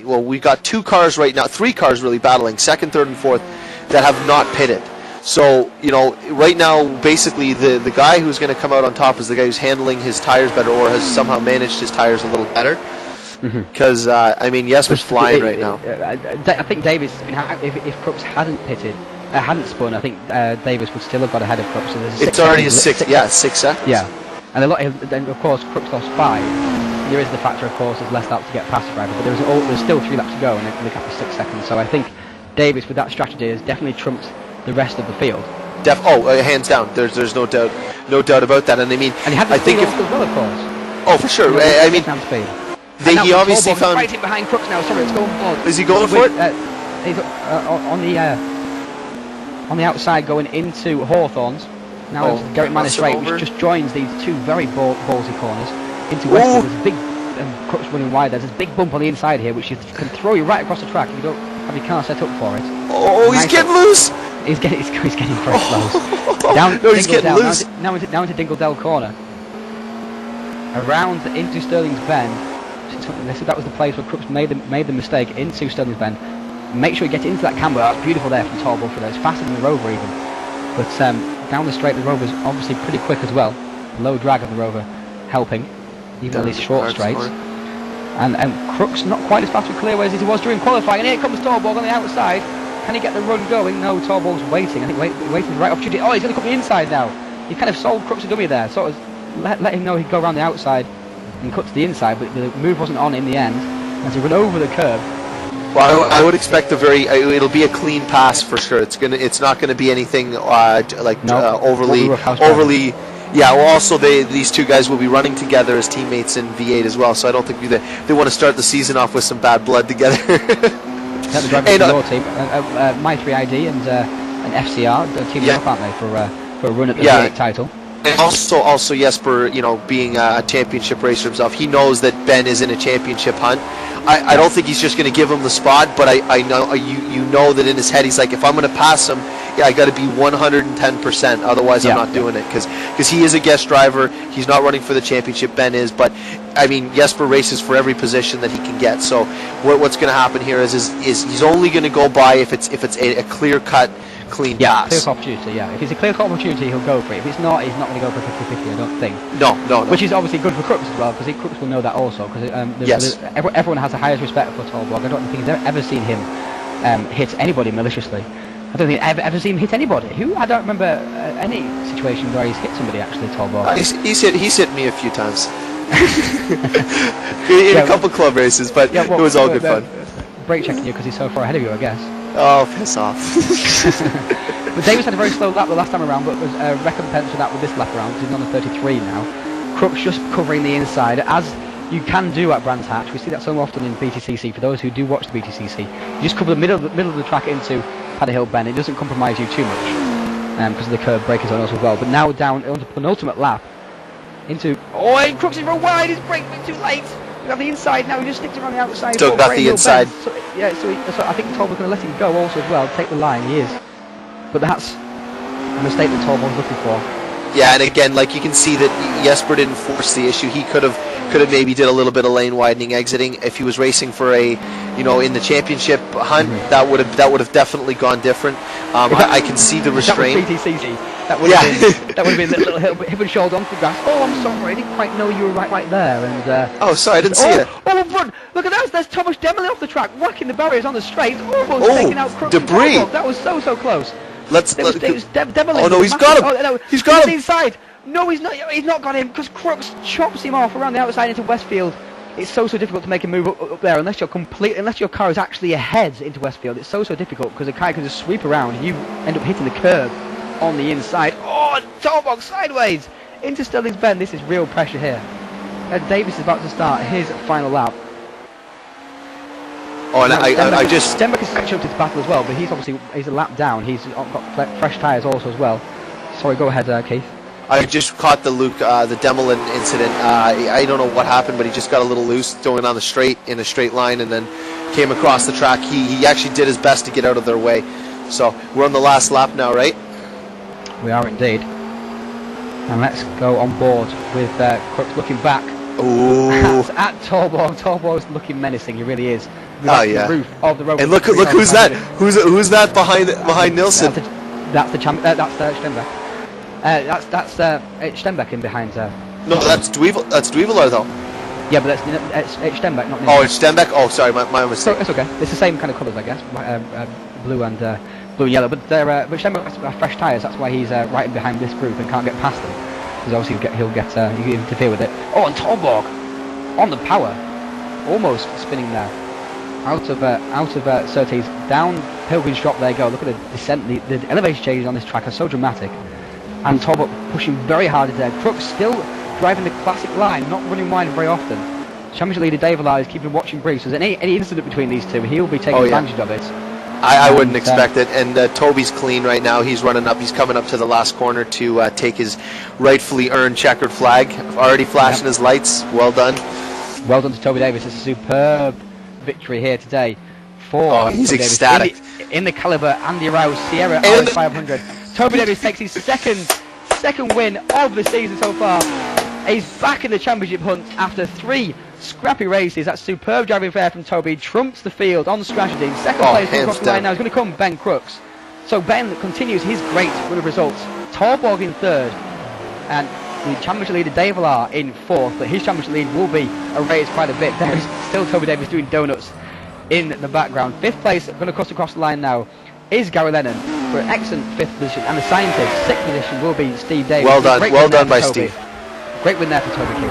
we got 2 cars right now, 3 cars really battling, 2nd, 3rd, and 4th, that have not pitted. So right now, basically the guy who's going to come out on top is the guy who's handling his tires better, or has somehow managed his tires a little better. Because Jesper's flying right now. I think Davis, if Crooks hadn't pitted, hadn't spun, I think Davis would still have got ahead of Crooks. So it's already a 6 seconds. Yeah. And then of course Crooks lost 5. There is the factor, of course, there's less laps to get past the driver, but there's still 3 laps to go, and the gap is 6 seconds. So I think Davis, with that strategy, has definitely trumped the rest of the field. Hands down. There's no doubt about that. And I mean, and he had the speed as well, of course. Oh, for sure. I mean, he obviously found fighting behind Crooks now. Sorry, it's going forward. Is he going for it? He's on the outside going into Hawthorns. Now Garrett Manor straight, which just joins these 2 very ballsy corners into Westwood. There's a big Crooks running wide. There's this big bump on the inside here, which can throw you right across the track if you don't have your car set up for it. Oh, he's getting loose. He's getting very close. He's getting loose. Now into Dingledale corner. Around into Sterling's Bend. That was the place where Crooks made the mistake into Sterling's Bend. Make sure you get into that camber. That's beautiful there from Torborg for that. It's faster than the Rover even. But down the straight, the Rover's obviously pretty quick as well. Low drag of the Rover helping, even on these short straights. And Crooks not quite as fast with clearways as he was during qualifying. And here comes Torborg on the outside. Can he get the run going? No, Torborg's waiting. I think waiting for the right opportunity. Oh, he's going to come the inside now. He kind of sold Crooks a dummy there. Sort of let him know he'd go around the outside and cut to the inside, but the move wasn't on in the end. As he went over the curb. Well, I would expect it'll be a clean pass for sure. It's not going to be anything overly. Yeah. Well, also these 2 guys will be running together as teammates in V8 as well. So I don't think they want to start the season off with some bad blood together. That's the driver of your team, My 3ID and FCR, teaming up, aren't they, for a run at the V8 title? And also Jesper, being a championship racer himself, he knows that Ben is in a championship hunt. I don't think he's just going to give him the spot, but I know you know that in his head he's like, if I'm going to pass him, I got to be 110%. Otherwise, I'm not doing it because he is a guest driver. He's not running for the championship. Ben is, but I mean Jesper races for every position that he can get. So what's going to happen here is he's only going to go by if it's a clear cut. Clean pass. Clear opportunity, If it's a clear opportunity, he'll go for it. If it's not, he's not going to go for 50-50, I don't think. No. Which is obviously good for Crooks as well, because Crooks will know that also. Because everyone has the highest respect for Torborg. I don't think he's ever seen him hit anybody maliciously. I don't think I've ever seen him hit anybody. I don't remember any situation where he's hit somebody actually, Torborg. He's hit me a few times. in a couple club races, but it was all good fun. Brake checking you because he's so far ahead of you, I guess. Oh, piss off. But Davis had a very slow lap the last time around, but was recompense for that with this lap around, because he's on the 33 now. Crooks just covering the inside, as you can do at Brands Hatch. We see that so often in BTCC. For those who do watch the BTCC, you just cover the middle of the track into Paddy Hill Bend. It doesn't compromise you too much, because of the curb breakers on us as well. But now down onto penultimate lap, into... Oh, and Crooks is real wide, his brake went too late. On the inside now, he just sticks around the outside. Still got the inside. So I think Torborg's going to let him go also as well, take the line, he is. But that's a mistake that Torborg's looking for. Yeah, and again, like you can see that Jesper didn't force the issue. He could have maybe did a little bit of lane widening, exiting. If he was racing for a, in the championship hunt, that would have definitely gone different. I can see the restraint. That was BTCC. That would have been a little hip and shoulder onto the grass. Oh, I'm sorry, I didn't quite know you were right there. And oh, sorry, I didn't see it. Oh, run! Look at that! There's Thomas Demolin off the track, whacking the barriers on the straight, almost taking out Crooks. Debris. That was so close. Demolin. Oh no, he's got him. Oh, no, he's got him. Inside. No, he's not. He's not got him because Crooks chops him off around the outside into Westfield. It's so difficult to make a move up there unless your car is actually ahead into Westfield. It's so difficult because the car can just sweep around and you end up hitting the curb on the inside. Oh, Torborg sideways into Sterling's Bend. This is real pressure here. Davis is about to start his final lap. Oh, and Stenbeck is catching up to this battle as well, but he's a lap down. He's got fresh tyres also as well. Sorry, go ahead, Keith. I just caught the Demolin incident. I don't know what happened, but he just got a little loose going on in a straight line, and then came across the track. He actually did his best to get out of their way. So we're on the last lap now, right? We are indeed. And let's go on board with Crooks looking back. Ooh. At Torborg. Torborg's looking menacing. He really is. Oh yeah. The roof of the road. And look who's that? Who's that behind Nilsson? That's Stenbeck. That's Stenbeck in behind. No, that's Dweevil. That's Dweevilar though. Yeah, but it's Stenbeck, not. Oh, it's Stenbeck. Oh, sorry, my mistake. So, it's okay. It's the same kind of colours, I guess. Blue and yellow. But Stenbeck has fresh tyres. That's why he's right in behind this group and can't get past them. Because obviously he'll interfere with it. Oh, and Torborg on the power, almost spinning there. Out of Surtees, down Pilgrim's Drop. There you go. Look at the descent. The elevation changes on this track are so dramatic. And Torborg pushing very hard there. Crooks still driving the classic line, not running wide very often. Championship leader Dave Allard is keeping watching briefs. So there's any incident between these two, he'll be taking advantage of it. I wouldn't expect it. And Toby's clean right now. He's running up. He's coming up to the last corner to take his rightfully earned checkered flag. Already flashing his lights. Well done. Well done to Toby Davis. It's a superb victory here today for he's Toby ecstatic. Davis. In the caliber Andy Rouse Sierra RS 500. Toby Davis takes his second win of the season so far. He's back in the championship hunt after 3 scrappy races. That superb driving fare from Toby trumps the field on strategy. Second place across the line now is going to come Ben Crooks. So Ben continues his great run of results. Torborg in 3rd, and the championship leader Dave Allard in 4th. But his championship lead will be erased quite a bit. There is still Toby Davis doing donuts in the background. 5th place, going to cross across the line now, is Gary Lennon for an excellent 5th position, and the scientist 6th position will be Steve Davis. Well done by Steve. Great win there for Toby Q.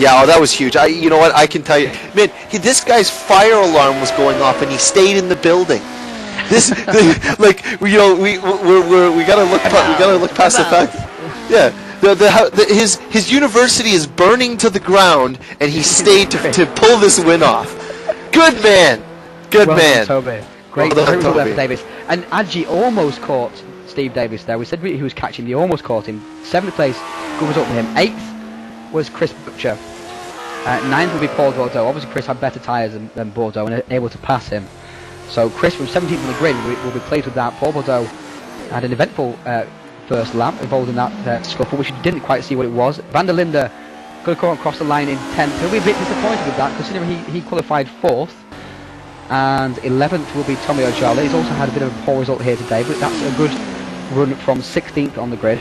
Yeah, that was huge. You know what? I can tell you, man. This guy's fire alarm was going off, and he stayed in the building. We gotta look past the fact. Yeah, his university is burning to the ground, and he stayed to pull this win off. Good man. Good man. Toby. Great result there for Davis. And Adji almost caught Steve Davis there. We said he was catching him. He almost caught him. 7th place, good result for him. 8th was Chris Butcher. 9th will be Paul Bordeaux. Obviously Chris had better tyres than Bordeaux and able to pass him. So Chris from 17th on the grid will be pleased with that. Paul Bordeaux had an eventful first lap involved in that scuffle, which you didn't quite see what it was. Van der Linde going to come across the line in 10th. He'll be a bit disappointed with that, considering he qualified 4th. And 11th will be Tommy Ojala. He's also had a bit of a poor result here today, but that's a good run from 16th on the grid.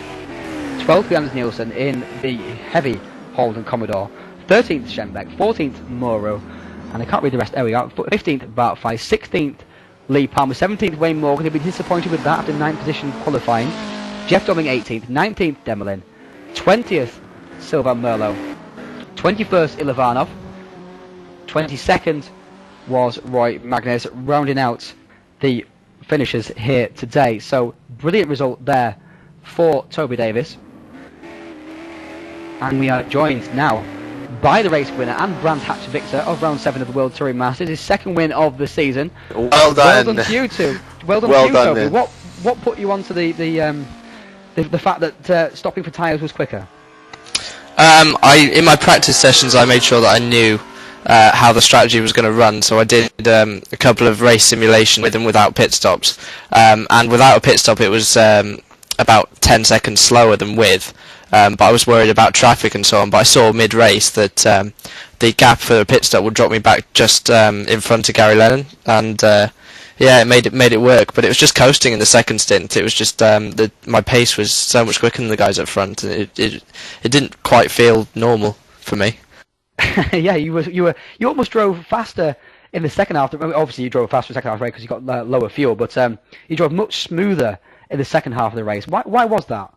12th Anders Nielsen in the heavy Holden Commodore. 13th Schenbeck, 14th Morrow, and I can't read the rest. There we go. 15th Bart Fye, 16th Lee Palmer, 17th Wayne Morgan. He'll be disappointed with that after 9th position qualifying. Jeff Dobbing 18th, 19th Demolin, 20th Sylvain Merlot, 21st Ilovanov, 22nd was Roy Magnus, rounding out the finishers here today. So brilliant result there for Toby Davis. And we are joined now by the race winner and brand hatch victor of round 7 of the World Touring Masters, his 2nd win of the season. Well done. Well done to you two. Well done to you, Toby. What put you onto the fact that stopping for tyres was quicker? In my practice sessions I made sure that I knew how the strategy was going to run, so I did a couple of race simulation with and without pit stops, and without a pit stop it was about 10 seconds slower than with, but I was worried about traffic and so on. But I saw mid-race that the gap for the pit stop would drop me back just in front of Gary Lennon, and yeah, it made it work. But it was just coasting in the second stint. It was just my pace was so much quicker than the guys up front, and it didn't quite feel normal for me. Yeah, you almost drove faster in the second half. Obviously, you drove faster in the second half of the race because you got lower fuel, but you drove much smoother in the second half of the race. Why was that?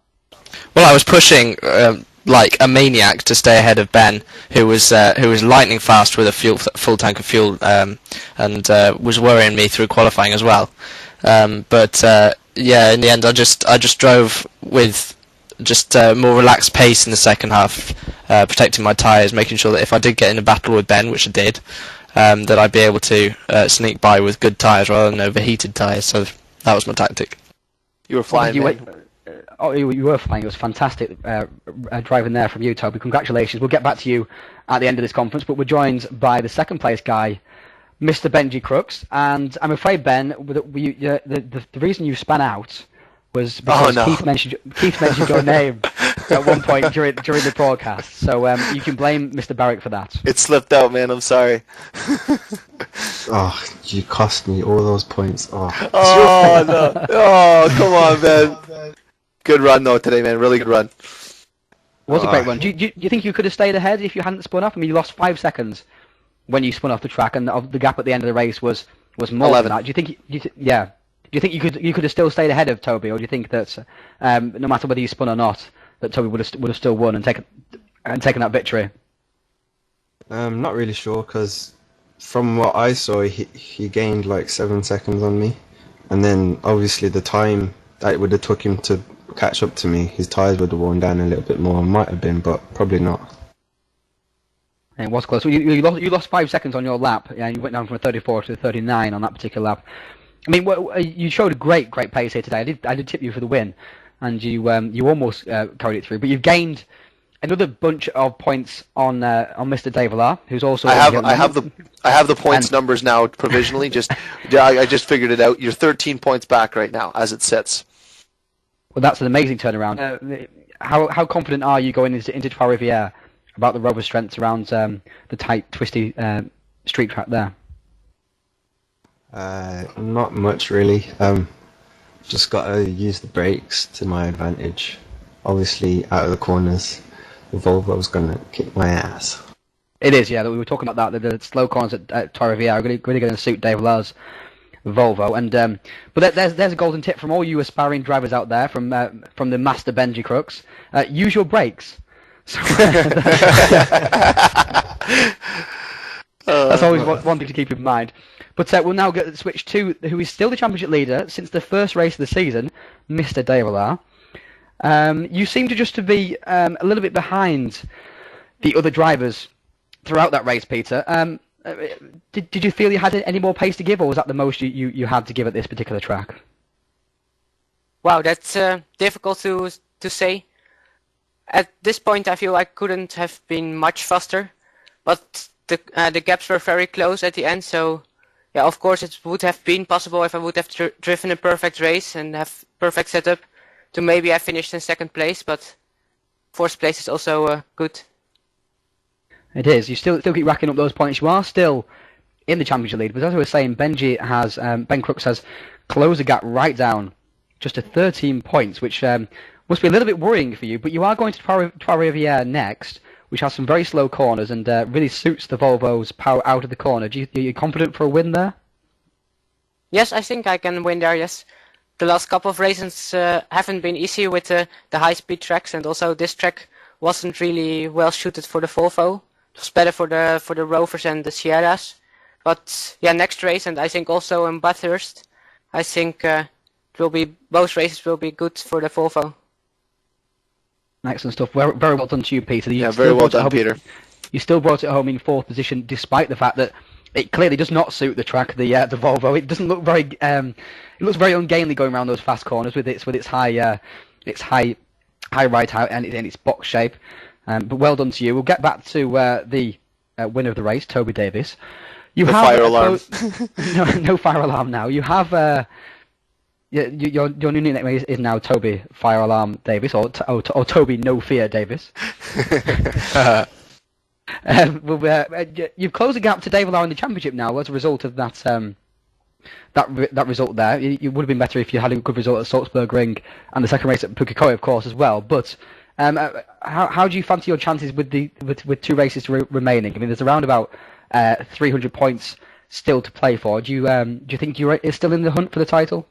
Well, I was pushing like a maniac to stay ahead of Ben, who was lightning fast with a full tank of fuel, and was worrying me through qualifying as well. But yeah, in the end, I just drove with just more relaxed pace in the second half, protecting my tyres, making sure that if I did get in a battle with Ben, which I did, that I'd be able to sneak by with good tyres rather than overheated tyres. So that was my tactic. You were flying. You were flying. It was fantastic driving there from you, Toby. Congratulations. We'll get back to you at the end of this conference, but we're joined by the second place guy, Mr. Benji Crooks. And I'm afraid, Ben, the reason you span out was because Keith mentioned your name at one point during the broadcast. So you can blame Mr. Barrick for that. It slipped out, man. I'm sorry. Oh, you cost me all those points. Oh, no. Oh, come on, man. Good run, though, today, man. Really good run. It was a great run. Do you think you could have stayed ahead if you hadn't spun off? I mean, you lost 5 seconds when you spun off the track, and the gap at the end of the race was more 11. than that. Do you think? Do you think you could have still stayed ahead of Toby, or do you think that no matter whether you spun or not, that Toby would have still won and taken that victory? Not really sure, because from what I saw, he gained like 7 seconds on me, and then obviously the time that it would have took him to catch up to me, his tyres would have worn down a little bit more. Might have been, but probably not. And it was close. You lost 5 seconds on your lap, and you went down from a 34 to a 39 on that particular lap. I mean, you showed a great pace here today. I did tip you for the win, and you almost carried it through. But you've gained another bunch of points on Mr. Dave Villar, who's also. I have the points numbers now provisionally. I just figured it out. You're 13 points back right now as it sits. Well, that's an amazing turnaround. How confident are you going into Trois Rivières about the Rover's strengths around the tight, twisty street track there? Not much really. Just got to use the brakes to my advantage. Obviously, out of the corners, the Volvo's going to kick my ass. It is, yeah. We were talking about that. The slow corners at Trois Rivières are really going to suit Dave Villar's Volvo. And but there's a golden tip from all you aspiring drivers out there, from the master Benji Crooks. Use your brakes. That's always one thing to keep in mind. But we'll now switch to who is still the championship leader since the first race of the season, Mr. Dave Villar. You seem to be a little bit behind the other drivers throughout that race, Peter. Did you feel you had any more pace to give, or was that the most you had to give at this particular track? Wow, that's difficult to say. At this point, I feel I couldn't have been much faster, but the gaps were very close at the end. So, yeah, of course, it would have been possible if I would have driven a perfect race and have perfect setup to maybe have finished in second place. But fourth place is also good. It is. You still keep racking up those points. You are still in the championship lead. But as I was saying, Ben Crooks has closed the gap right down just to 13 points, which must be a little bit worrying for you. But you are going to Trois Rivières next, which has some very slow corners and really suits the Volvo's power out of the corner. Are you confident for a win there? Yes, I think I can win there, yes. The last couple of races haven't been easy with the high-speed tracks, and also this track wasn't really well suited for the Volvo. It was better for the Rovers and the Sierras. But yeah, next race, and I think also in Bathurst, I think both races will be good for the Volvo. Excellent stuff. Very well done to you, Peter. Very well done, Peter. You still brought it home in fourth position, despite the fact that it clearly does not suit the track, the Volvo. It doesn't look very. It looks very ungainly going around those fast corners with its high right out and its box shape. But well done to you. We'll get back to the winner of the race, Toby Davis. No fire alarm. No fire alarm now. You have your new nickname is now Toby Fire Alarm Davis, or Toby No Fear Davis. You've closed the gap to Dave Lau in the championship now as a result of that that result there. It would have been better if you had a good result at Salzburg Ring and the second race at Pukekohe, of course, as well. But how do you fancy your chances with with 2 races remaining? I mean, there's around about 300 points still to play for. Do you think you're still in the hunt for the title?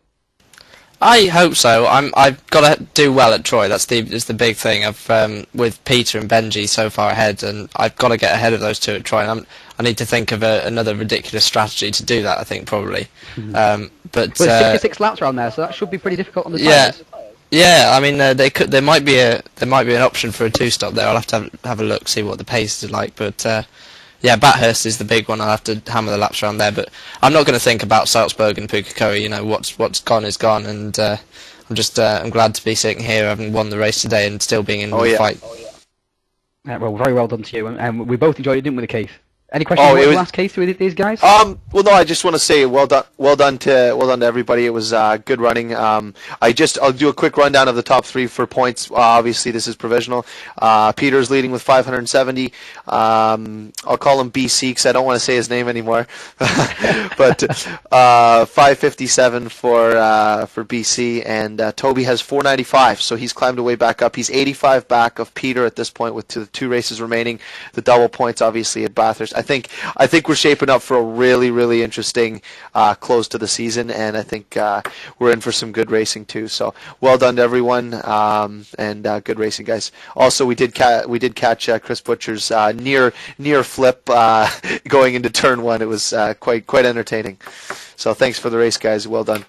I hope so. I've got to do well at Troy. That's the big thing. I've with Peter and Benji so far ahead, and I've got to get ahead of those 2 at Troy. And I need to think of another ridiculous strategy to do that. I think probably. But 66 laps around there, so that should be pretty difficult on the tyres. Yeah. I mean, there might be an option for a 2-stop there. I'll have to have a look, see what the pace is like. But yeah, Bathurst is the big one. I'll have to hammer the laps around there, but I'm not going to think about Salzburg and Pukekohe. You know, what's gone is gone, and I'm glad to be sitting here, having won the race today, and still being in the fight. Yeah, well, very well done to you, and we both enjoyed it, didn't we, Keith? Any questions you want to ask Keith with these guys? Well, no, I just want to say well done to everybody. It was good running. I'll do a quick rundown of the top 3 for points. Obviously, this is provisional. Peter's leading with 570. I'll call him BC because I don't want to say his name anymore. But 557 for BC, and Toby has 495. So he's climbed a way back up. He's 85 back of Peter at this point with 2 races remaining. The double points, obviously, at Bathurst. I think we're shaping up for a really, really interesting close to the season, and I think we're in for some good racing too. So well done to everyone, and good racing, guys. Also, we did catch Chris Butcher's near flip going into turn 1. It was quite entertaining. So thanks for the race, guys. Well done.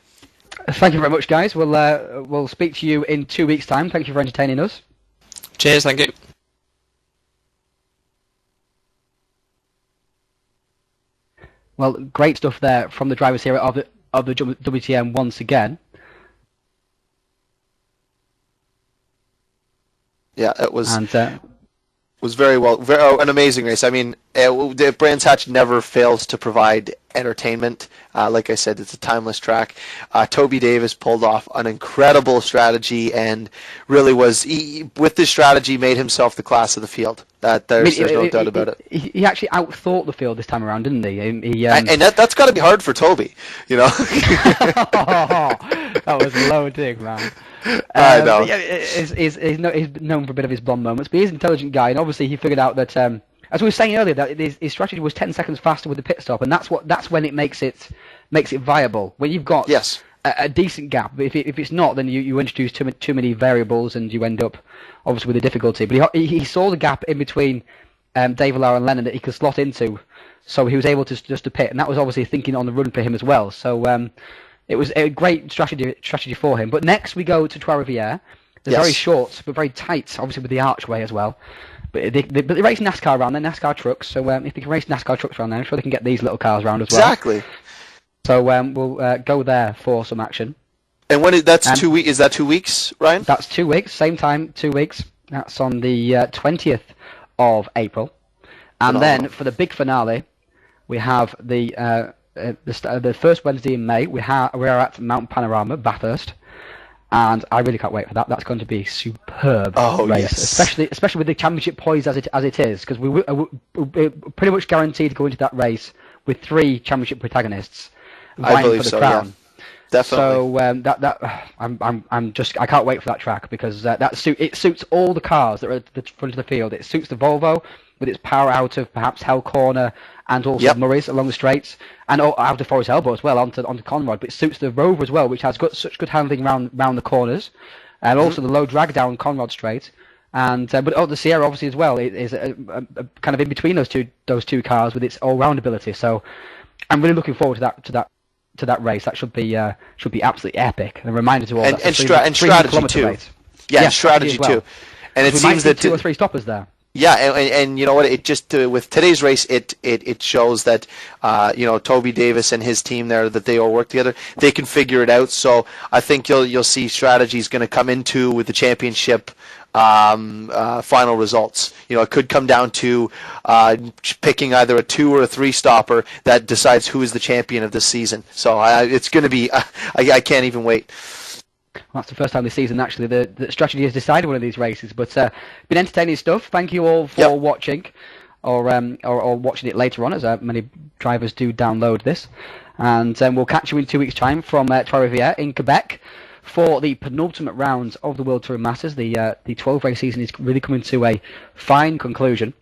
Thank you very much, guys. We'll speak to you in 2 weeks' time. Thank you for entertaining us. Cheers. Thank you. Well, great stuff there from the drivers here of the WTM once again. Yeah, it was very an amazing race. I mean, the Brands Hatch never fails to provide entertainment. Like I said, it's a timeless track. Toby Davis pulled off an incredible strategy and really with this strategy made himself the class of the field. There's no doubt about it. He actually outthought the field this time around, didn't he? And that's got to be hard for Toby, you know. That was low dig, man. I know. He's known for a bit of his blonde moments, but he's an intelligent guy, and obviously he figured out that, as we were saying earlier, that his strategy was 10 seconds faster with the pit stop, and that's when it makes it viable. When you've got a decent gap, but if it's not, then you introduce too many variables, and you end up obviously with a difficulty. But he saw the gap in between Dave Lau and Lennon that he could slot into, so he was able to just to pit, and that was obviously thinking on the run for him as well. So it was a great strategy for him. But next we go to Trois Rivières. They're very short, but very tight, obviously with the archway as well. But they race NASCAR around there, NASCAR trucks. So if they can race NASCAR trucks around there, I'm sure they can get these little cars around as well. Exactly. So we'll go there for some action. And that's 2 weeks? Is that 2 weeks, Ryan? That's 2 weeks. Same time, 2 weeks. That's on the 20th of April. And then for the big finale, we have the first Wednesday in May. We are at Mount Panorama, Bathurst. And I really can't wait for that. That's going to be a superb race, especially with the championship poised as it is, because we're pretty much guaranteed to go into that race with 3 championship protagonists vying for the crown. Yeah. Definitely. So I can't wait for that track, because it suits all the cars that are at the front of the field. It suits the Volvo with its power out of perhaps Hell Corner and also Murray's along the straights, and out of Forest Elbow as well onto Conrod. But it suits the Rover as well, which has got such good handling round the corners, and also the low drag down Conrod straight. And but the Sierra obviously as well is a kind of in between those two cars with its all-round ability. So I'm really looking forward to that race. That should be absolutely epic. And a reminder to all and strategy too. Race. Yeah, strategy well. too. And it we seems might that see 2 or 3 stoppers there. Yeah, and you know what? It just with today's race, it shows that Toby Davis and his team there, that they all work together. They can figure it out. So I think you'll see strategies going to come into with the championship final results. It could come down to picking either a 2 or a 3 stopper that decides who is the champion of this season. So it's going to be. I can't even wait. Well, that's the first time this season, actually, the strategy has decided one of these races. But been entertaining stuff. Thank you all for watching, or watching it later on, as many drivers do download this. And we'll catch you in 2 weeks' time from Trois-Rivières in Quebec for the penultimate round of the World Touring Masters. The 12-race season is really coming to a fine conclusion.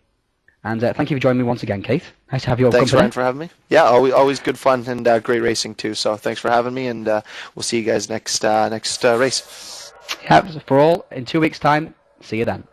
And thank you for joining me once again, Keith. Nice to have your Thanks, company. Ryan, for having me. Yeah, always good fun and great racing too. So thanks for having me, and we'll see you guys next race. Yeah, for all, in 2 weeks' time. See you then.